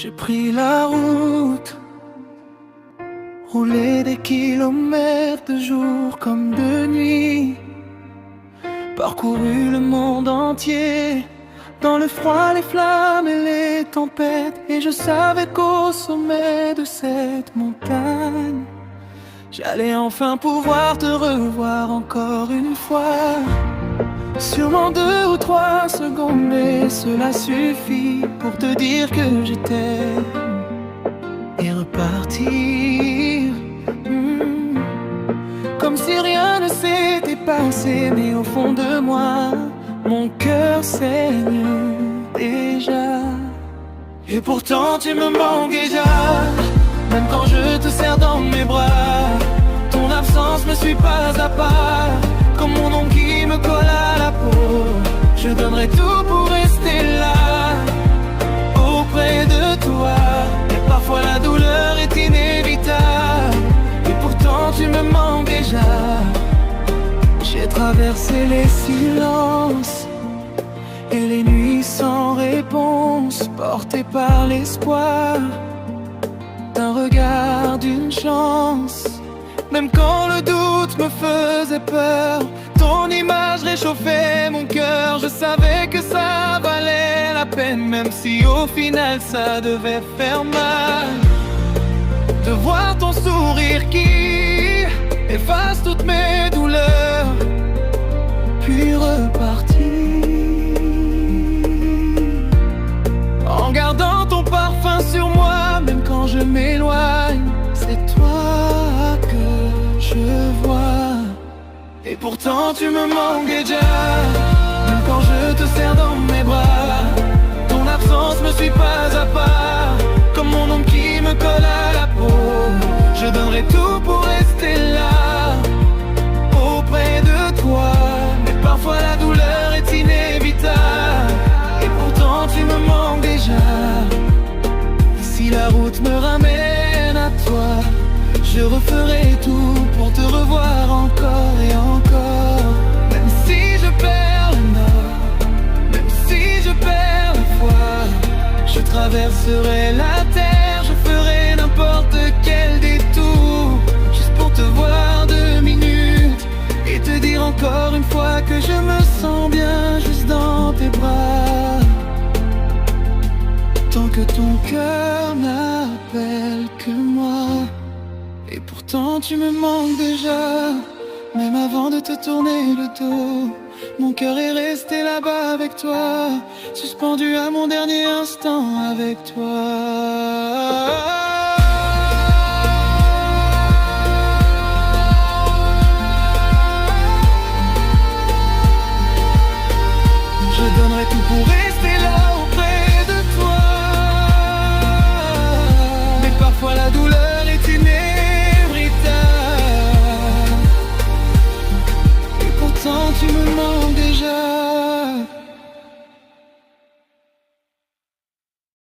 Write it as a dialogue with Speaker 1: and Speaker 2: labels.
Speaker 1: J'ai pris la route, roulé des kilomètres de jour comme de nuit, parcouru le monde entier, dans le froid, les flammes et les tempêtes. Et je savais qu'au sommet de cette montagne, j'allais enfin pouvoir te revoir encore une fois. Sûrement 2 ou 3 secondes, et cela suffit pour te dire que je t'aime et repartir. Comme si rien ne s'était passé, mais au fond de moi, mon cœur saigne déjà. Et pourtant tu me manques déjà, même quand je te serre dans mes bras. Ton absence me suit pas à pas, comme mon nom qui me colle à la peau. Je donnerai tout pour rester là, auprès de toi. Et parfois la douleur est inévitable, et pourtant tu me manques déjà. J'ai traversé les silences et les nuits sans réponse, porté par l'espoir d'un regard, d'une chance. Même quand le doute me faisait peur, ton image réchauffait mon cœur. Je savais que ça valait la peine, même si au final ça devait faire mal, de voir ton sourire qui efface toutes mes douleurs, puis repartir en gardant ton parfum sur moi. Même quand je m'éloigne, c'est toi que je vois. Et pourtant tu me manques déjà, même quand je te serre dans mes bras. Ton absence me suit pas à pas, comme mon ombre qui me colle à la peau. Je donnerai tout pour rester là, auprès de toi. Mais parfois la douleur est inévitable, et pourtant tu me manques déjà. Si la route me ramène à toi, je referai tout pour te revoir encore et encore. Même si je perds le nord, même si je perds la foi, je traverserai la terre, je ferai n'importe quel détour, juste pour te voir 2 minutes et te dire encore une fois que je me sens bien juste dans tes bras. Tant que ton cœur n'appelle que moi. Et pourtant tu me manques déjà, même avant de te tourner le dos. Mon cœur est resté là-bas avec toi, suspendu à mon dernier instant avec toi.